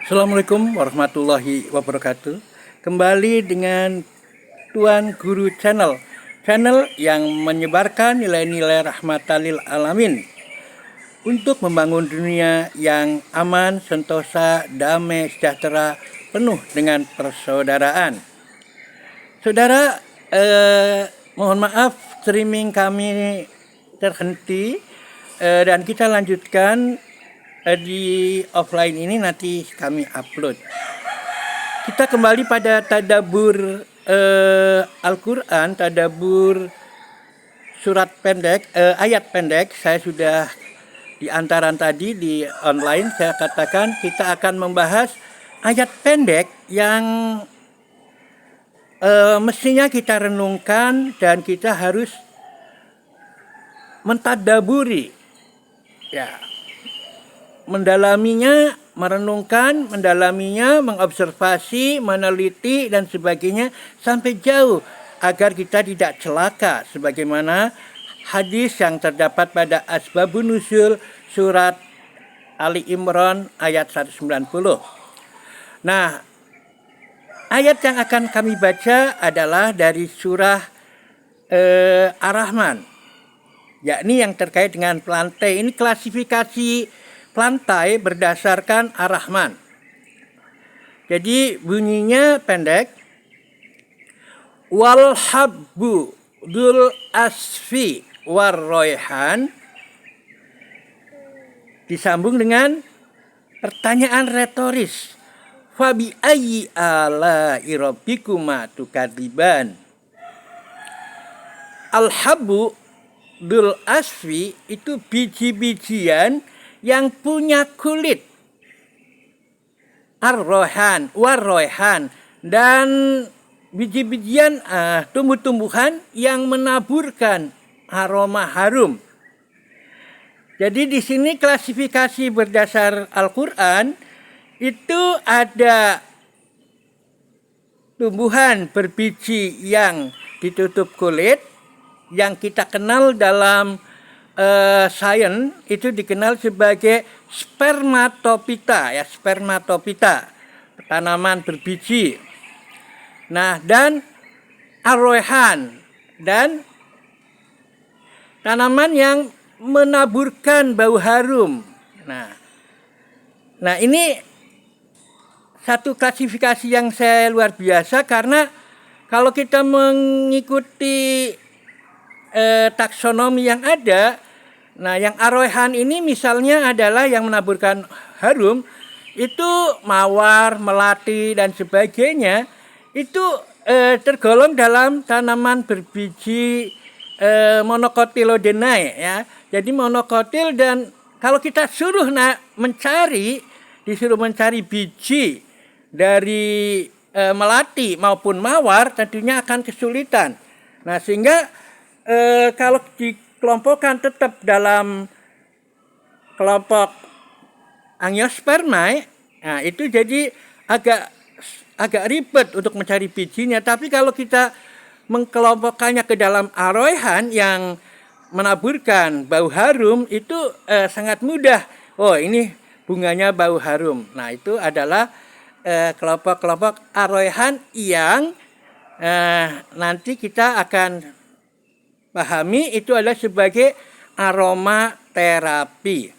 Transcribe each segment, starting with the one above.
Assalamualaikum warahmatullahi wabarakatuh. Kembali dengan Tuan Guru Channel, channel yang menyebarkan nilai-nilai rahmatan lil alamin untuk membangun dunia yang aman, sentosa, damai, sejahtera, penuh dengan persaudaraan. Saudara, mohon maaf streaming kami terhenti dan kita lanjutkan di offline ini nanti kami upload. Kita kembali pada tadabbur Al-Quran, tadabbur surat pendek, ayat pendek. Saya sudah di antaran tadi di online saya katakan kita akan membahas ayat pendek yang mestinya kita renungkan dan kita harus mentadaburi, ya, mendalaminya, merenungkan, mendalaminya, mengobservasi, meneliti dan sebagainya sampai jauh agar kita tidak celaka sebagaimana hadis yang terdapat pada Asbabun Nuzul surat Ali Imran ayat 190. Nah, ayat yang akan kami baca adalah dari surah Ar-Rahman, yakni yang terkait dengan pelantai. Ini klasifikasi pelantai berdasarkan Ar-Rahman. Jadi bunyinya pendek. Wal habbu dul asfi war royhan. Disambung dengan pertanyaan retoris. Fabi ayyi ala rabbikuma tukadziban. Al habbu dul asfi itu biji-bijian yang punya kulit, ar-royhan, war-royhan, dan biji-bijian tumbuh-tumbuhan yang menaburkan aroma harum. Jadi di sini klasifikasi berdasar Al-Quran itu ada tumbuhan berbiji yang ditutup kulit, yang kita kenal dalam sains itu dikenal sebagai spermatopita, ya, spermatopita, tanaman berbiji. Nah, dan ar-royhan, dan tanaman yang menaburkan bau harum. Nah ini satu klasifikasi yang saya luar biasa karena kalau kita mengikuti taksonomi yang ada, nah yang ar-royhan ini misalnya adalah yang menaburkan harum, itu mawar, melati dan sebagainya, itu tergolong dalam tanaman berbiji monocotyledonae, ya. Jadi monokotil, dan kalau kita disuruh mencari biji dari melati maupun mawar, tentunya akan kesulitan. Nah, sehingga kalau dikelompokkan tetap dalam kelompok Angiospermae, nah itu jadi agak ribet untuk mencari bijinya. Tapi kalau kita mengkelompokkannya ke dalam ar-royhan yang menaburkan bau harum, itu sangat mudah. Oh, ini bunganya bau harum. Nah, itu adalah kelompok-kelompok ar-royhan yang nanti kita akan pahami itu adalah sebagai aromaterapi.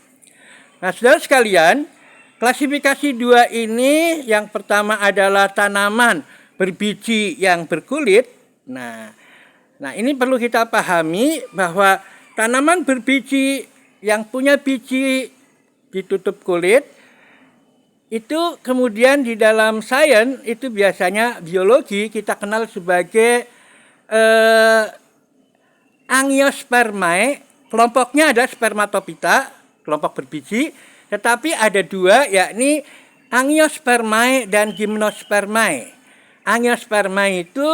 Nah, saudara sekalian, klasifikasi dua ini, yang pertama adalah tanaman berbiji yang berkulit. Nah ini perlu kita pahami bahwa tanaman berbiji yang punya biji ditutup kulit, itu kemudian di dalam sains itu biasanya biologi kita kenal sebagai Angiospermae. Kelompoknya ada spermatopita, kelompok berbiji, tetapi ada dua, yakni Angiospermae dan Gymnospermae. Angiospermae itu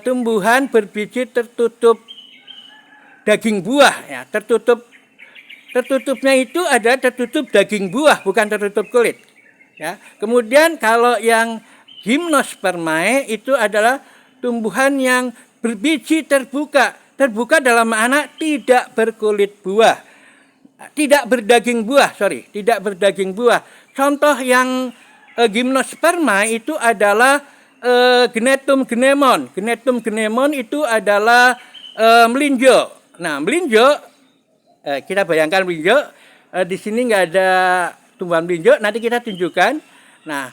tumbuhan berbiji tertutup daging buah, ya, tertutupnya itu ada tertutup daging buah, bukan tertutup kulit, ya. Kemudian kalau yang Gymnospermae itu adalah tumbuhan yang berbiji terbuka dalam makna tidak berkulit buah. tidak berdaging buah, tidak berdaging buah. Contoh yang gimnosperma itu adalah Gnetum gnemon. Gnetum gnemon itu adalah melinjo. Nah, melinjo, kita bayangkan melinjo, di sini nggak ada tumbuhan melinjo, nanti kita tunjukkan. Nah,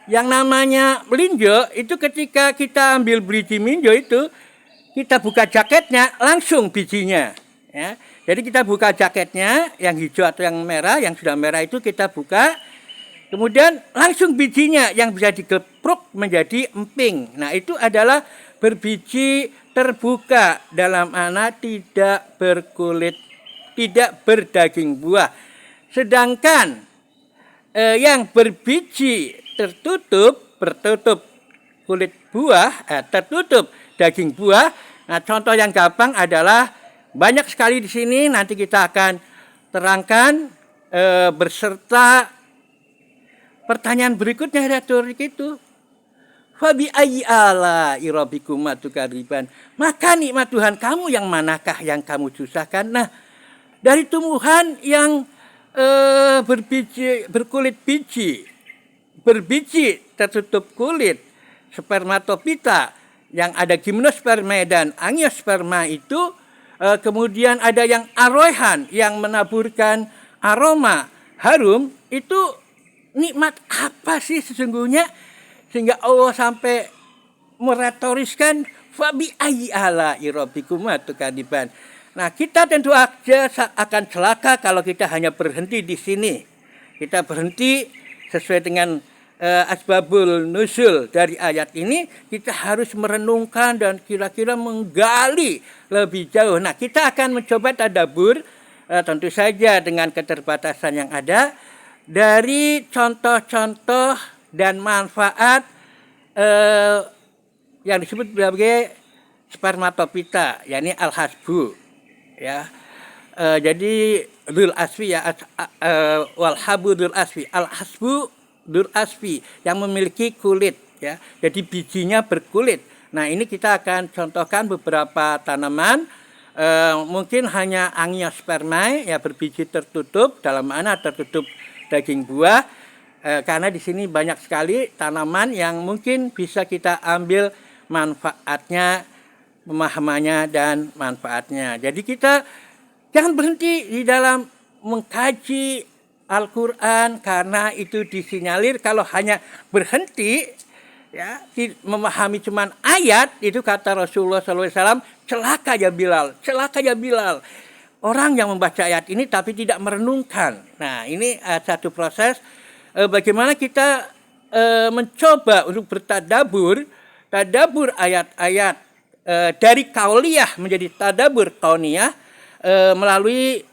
yang namanya melinjo itu ketika kita ambil biji melinjo itu, kita buka jaketnya, langsung bijinya. Ya. Jadi kita buka jaketnya, yang hijau atau yang merah, yang sudah merah itu kita buka. Kemudian langsung bijinya yang bisa digepruk menjadi emping. Nah, itu adalah berbiji terbuka, dalam makna tidak berkulit, tidak berdaging buah. Sedangkan yang berbiji tertutup, bertutup kulit buah, tertutup daging buah. Nah, contoh yang gampang adalah banyak sekali di sini, nanti kita akan terangkan berserta pertanyaan berikutnya retorik itu. Fabi ayyi ala'i rabbikuma tukadzziban. Maka nikmat Tuhan kamu yang manakah yang kamu susahkan? Nah, dari tumbuhan yang berbiji, berkulit biji, berbiji tertutup kulit, spermatopita, yang ada gimnosperma dan angiosperma itu, kemudian ada yang aroihan yang menaburkan aroma harum, itu nikmat apa sih sesungguhnya sehingga Allah sampai meretoriskan fabi ayyi ala'i rabbikuma tukadziban. Nah, kita tentu aja akan celaka kalau kita hanya berhenti di sini. Kita berhenti sesuai dengan asbabul nuzul dari ayat ini, kita harus merenungkan dan kira-kira menggali lebih jauh. Nah, kita akan mencoba tadabbur, tentu saja dengan keterbatasan yang ada, dari contoh-contoh dan manfaat yang disebut sebagai spermatopita, yakni al-hasbu. Ya, jadi dzul asfi ya, walhabu dzul asfi, al-hasbu dzul asfi, yang memiliki kulit, ya. Jadi bijinya berkulit. Nah, ini kita akan contohkan beberapa tanaman, mungkin hanya angiospermae, ya, berbiji tertutup, dalam mana tertutup daging buah, karena di sini banyak sekali tanaman yang mungkin bisa kita ambil manfaatnya, pemahamannya dan manfaatnya. Jadi kita jangan berhenti di dalam mengkaji Al-Quran, karena itu disinyalir kalau hanya berhenti, ya, memahami cuman ayat, itu kata Rasulullah SAW, celaka ya Bilal, celaka ya Bilal. Orang yang membaca ayat ini tapi tidak merenungkan. Nah, ini satu proses bagaimana kita mencoba untuk bertadabur, tadabur ayat-ayat dari kauliyah menjadi tadabur kauniyah melalui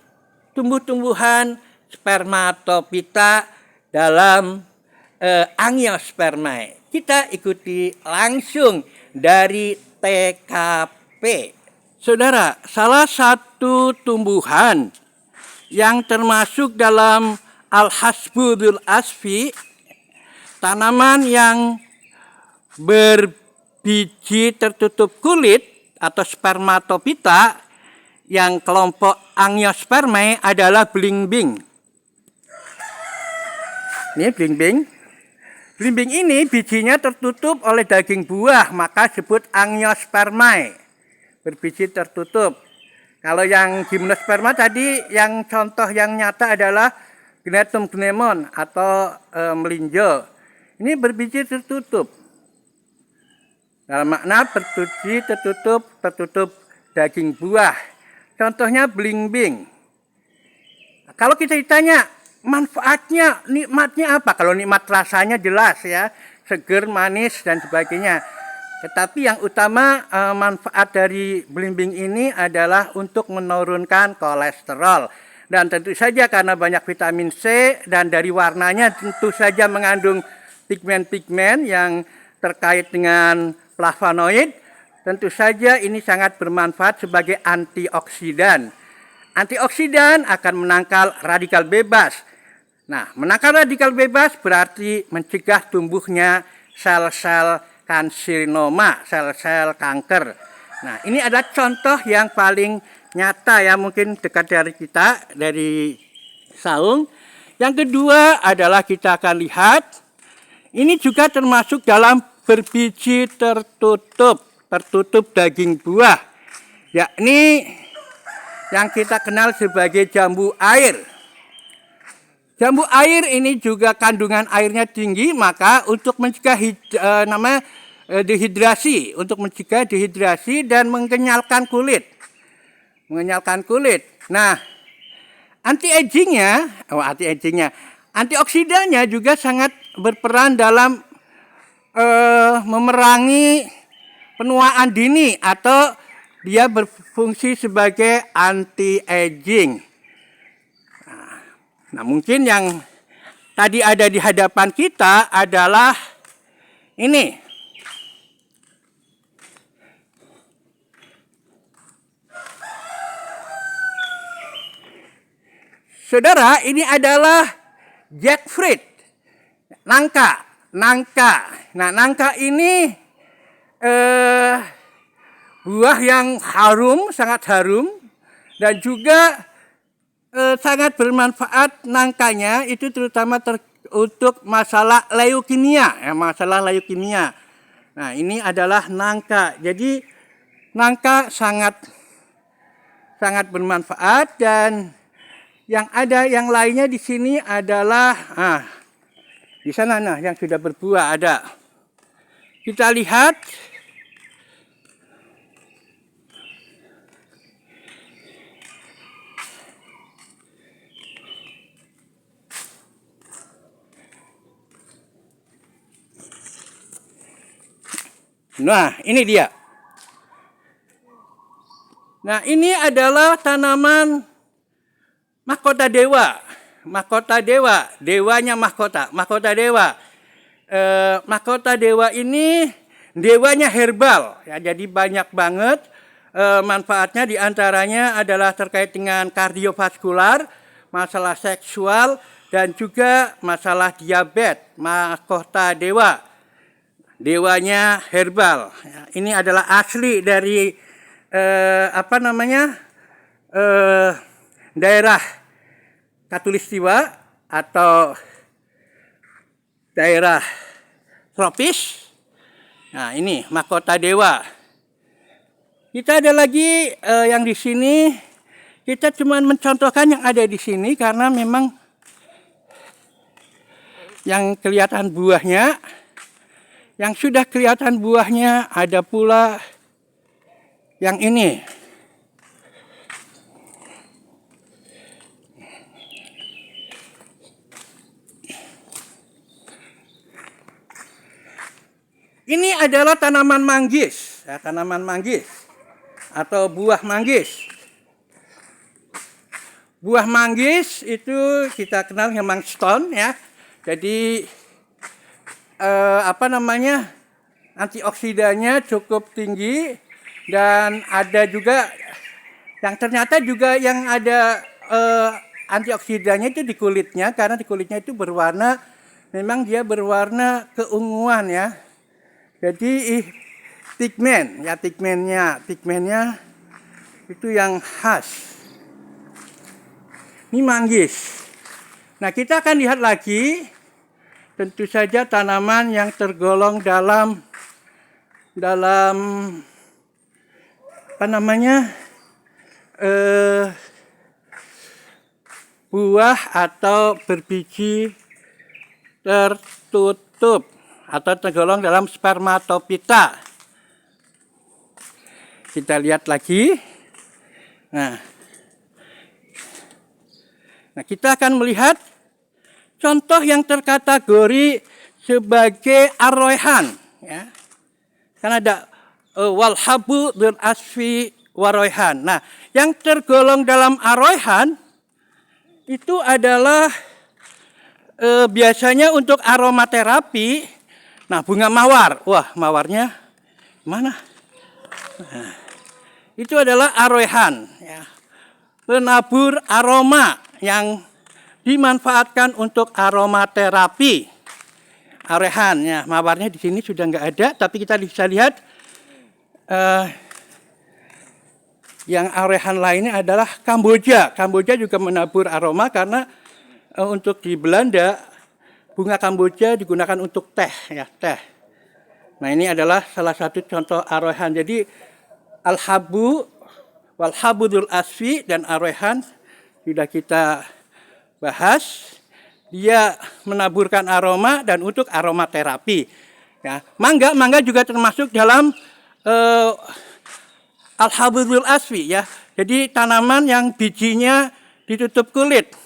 tumbuh-tumbuhan spermatopita dalam angiospermae. Kita ikuti langsung dari TKP. Saudara, salah satu tumbuhan yang termasuk dalam al-hasbu dzul asfi, tanaman yang berbiji tertutup kulit atau spermatopita yang kelompok angiospermae adalah belimbing. Ini belimbing. Belimbing ini bijinya tertutup oleh daging buah, maka disebut angiospermae, berbiji tertutup. Kalau yang gimnosperma tadi, yang contoh yang nyata adalah Gnetum gnemon atau melinjo. Ini berbiji tertutup. Dalam makna berbiji tertutup daging buah. Contohnya belimbing. Kalau kita ditanya manfaatnya, nikmatnya apa? Kalau nikmat rasanya jelas, ya, seger, manis dan sebagainya. Tetapi yang utama manfaat dari belimbing ini adalah untuk menurunkan kolesterol. Dan tentu saja karena banyak vitamin C dan dari warnanya tentu saja mengandung pigmen-pigmen yang terkait dengan flavonoid, tentu saja ini sangat bermanfaat sebagai antioksidan. Antioksidan akan menangkal radikal bebas. Nah, menangkal radikal bebas berarti mencegah tumbuhnya sel-sel kansinoma, sel-sel kanker. Nah, ini adalah contoh yang paling nyata, ya, mungkin dekat dari kita, dari saung. Yang kedua adalah kita akan lihat, ini juga termasuk dalam berbiji tertutup daging buah, yakni yang kita kenal sebagai jambu air. Jambu air ini juga kandungan airnya tinggi, maka untuk mencegah dehidrasi, dan mengenyalkan kulit. Nah, antioksidannya juga sangat berperan dalam memerangi penuaan dini, atau dia berfungsi sebagai anti-aging. Nah, mungkin yang tadi ada di hadapan kita adalah ini. Saudara, ini adalah jackfruit, nangka. Nah, nangka ini buah yang harum, sangat harum, dan juga sangat bermanfaat nangkanya itu terutama untuk masalah leukemia. Nah, ini adalah nangka. Jadi nangka sangat bermanfaat, dan yang lainnya di sini adalah di sana yang sudah berbuah ada. Kita lihat. Nah, ini dia. Nah, ini adalah tanaman mahkota dewa. Dewanya mahkota dewa. Mahkota dewa ini dewanya herbal, ya, jadi banyak banget manfaatnya. Diantaranya adalah terkait dengan kardiovaskular, masalah seksual, dan juga masalah diabetes. Mahkota dewanya herbal. Ya, ini adalah asli dari daerah Katulistiwa atau daerah tropis. Nah, ini mahkota dewa. Kita ada lagi yang di sini. Kita cuma mencontohkan yang ada di sini karena memang yang kelihatan buahnya, yang sudah kelihatan buahnya, ada pula yang ini. Ini adalah tanaman manggis, ya, atau buah manggis. Buah manggis itu kita kenal memang stone, ya. Jadi antioksidannya cukup tinggi, dan ada juga yang ternyata juga yang ada antioksidannya itu di kulitnya, karena di kulitnya itu berwarna, memang dia berwarna keunguan, ya. Jadi pigmennya itu yang khas. Ini manggis. Nah, kita akan lihat lagi, tentu saja tanaman yang tergolong dalam buah atau berbiji tertutup, atau tergolong dalam spermatopita. Kita lihat lagi. Nah, kita akan melihat contoh yang terkategori sebagai aroehan, ya. Kan ada walhabu dan asfi waroehan. Nah, yang tergolong dalam aroehan itu adalah biasanya untuk aromaterapi. Nah, bunga mawar. Wah, mawarnya mana? Nah, itu adalah aroehan, ya. Penabur aroma yang dimanfaatkan untuk aromaterapi. Aroehan, ya. Mawarnya di sini sudah nggak ada, tapi kita bisa lihat yang aroehan lainnya adalah Kamboja. Kamboja juga menabur aroma karena untuk di Belanda bunga Kamboja digunakan untuk teh, ya teh. Nah ini adalah salah satu contoh aroehan. Jadi al-habu wal habudul asfi dan aroehan sudah kita bahas. Dia menaburkan aroma dan untuk aromaterapi. Ya, mangga juga termasuk dalam al-habudul asfi, ya. Jadi tanaman yang bijinya ditutup kulit,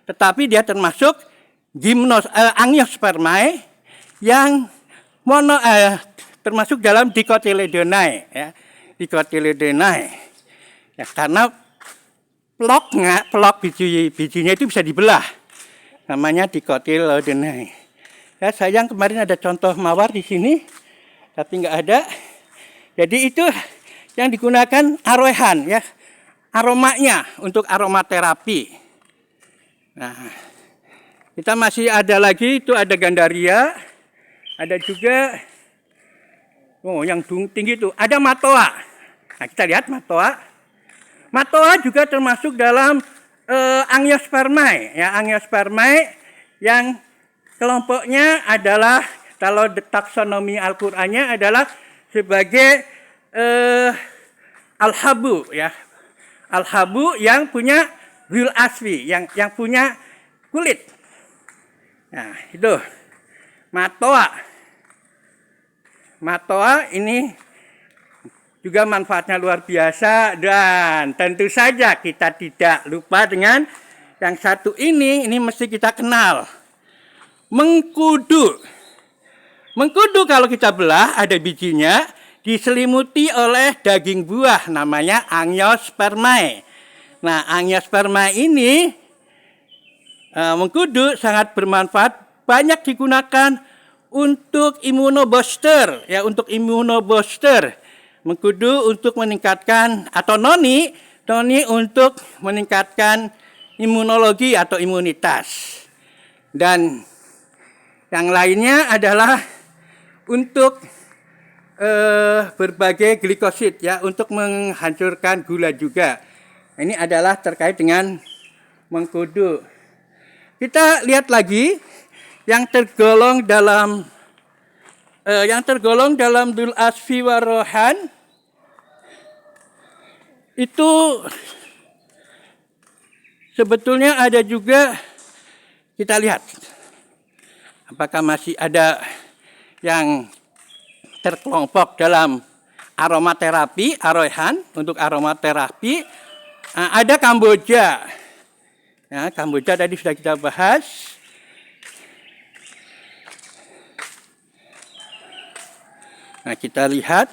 tetapi dia termasuk Angiospermae yang termasuk dalam Dicotyledonae, ya. Dicotyledonae. Ya, karena pelok bijinya itu bisa dibelah. Namanya Dicotyledonae. Ya, sayang kemarin ada contoh mawar di sini, tapi nggak ada. Jadi itu yang digunakan aroehan, ya, aromanya untuk aromaterapi. Nah, kita masih ada lagi, itu ada gandaria, ada juga, yang tinggi itu, ada matoa. Nah, kita lihat matoa. Matoa juga termasuk dalam Angiospermae, ya, Angiospermae yang kelompoknya adalah, kalau taksonomi Al-Qur'annya adalah sebagai al-habu, ya. Al-habu yang punya wil asfi, yang punya kulit. Nah, itu matoa. Matoa ini juga manfaatnya luar biasa, dan tentu saja kita tidak lupa dengan yang satu ini mesti kita kenal. Mengkudu. Mengkudu kalau kita belah ada bijinya, diselimuti oleh daging buah, namanya Angiospermae. Nah, Angiospermae ini mengkudu sangat bermanfaat, banyak digunakan untuk imunobooster, ya, untuk imunobooster. Mengkudu untuk meningkatkan, atau noni untuk meningkatkan imunologi atau imunitas. Dan yang lainnya adalah untuk berbagai glikosid, ya, untuk menghancurkan gula juga. Ini adalah terkait dengan mengkudu. Kita lihat lagi yang tergolong dalam Dul Asfi Warohan itu sebetulnya ada juga, kita lihat apakah masih ada yang terkelompok dalam aromaterapi, aroehan untuk aromaterapi. Ada Kamboja. Ya, Kamboja tadi sudah kita bahas. Nah, kita lihat.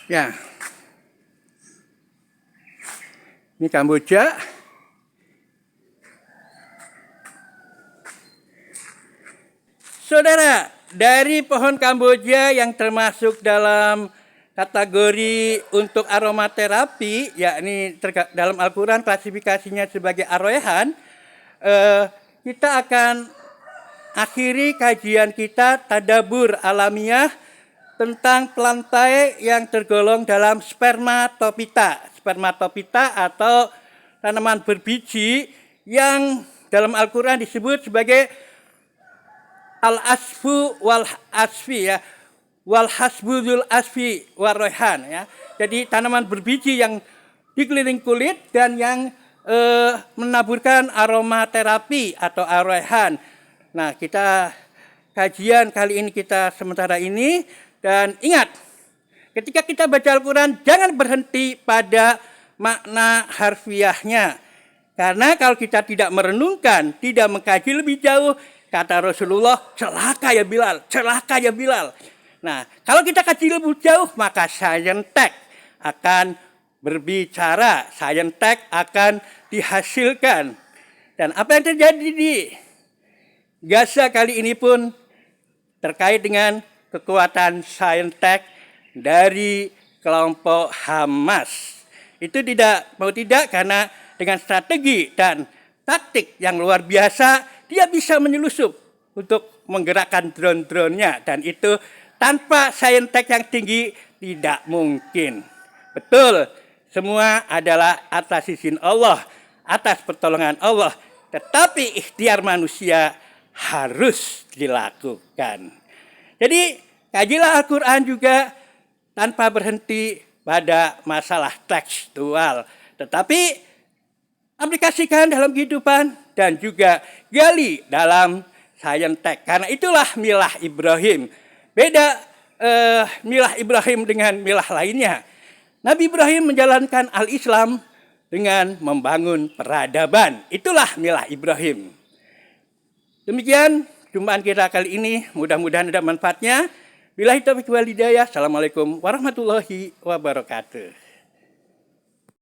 Ya. Ini Kamboja. Saudara, dari pohon Kamboja yang termasuk dalam kategori untuk aromaterapi, yakni dalam Al-Quran klasifikasinya sebagai aroehan, kita akan akhiri kajian kita tadabur alamiah tentang plantae yang tergolong dalam spermatopita. Spermatopita atau tanaman berbiji yang dalam Al-Quran disebut sebagai al-asfu wal asfi, ya, wal hasbudul asfi warohan, ya. Jadi tanaman berbiji yang dikeliling kulit dan yang menaburkan aromaterapi atau aroehan. Nah, kita kajian kali ini kita sementara ini, dan ingat, ketika kita baca Al-Quran jangan berhenti pada makna harfiahnya. Karena kalau kita tidak merenungkan, tidak mengkaji lebih jauh, kata Rasulullah, celaka ya Bilal, celaka ya Bilal. Nah, kalau kita kaji lebih jauh, maka saintek akan berbicara, saintek akan dihasilkan. Dan apa yang terjadi di Gaza kali ini pun terkait dengan kekuatan saintek dari kelompok Hamas. Itu tidak karena dengan strategi dan taktik yang luar biasa, dia bisa menyelusup untuk menggerakkan drone-dronenya, dan itu tanpa saintek yang tinggi, Tidak mungkin. Betul, semua adalah atas izin Allah, atas pertolongan Allah. Tetapi ikhtiar manusia harus dilakukan. Jadi, kajilah Al-Quran juga tanpa berhenti pada masalah tekstual. Tetapi aplikasikan dalam kehidupan dan juga gali dalam saintek. Karena itulah milah Ibrahim. Beda milah Ibrahim dengan milah lainnya. Nabi Ibrahim menjalankan al-Islam dengan membangun peradaban. Itulah milah Ibrahim. Demikian jumpaan kita kali ini. Mudah-mudahan ada manfaatnya. Billahi taufiq wal hidayah. Assalamualaikum warahmatullahi wabarakatuh.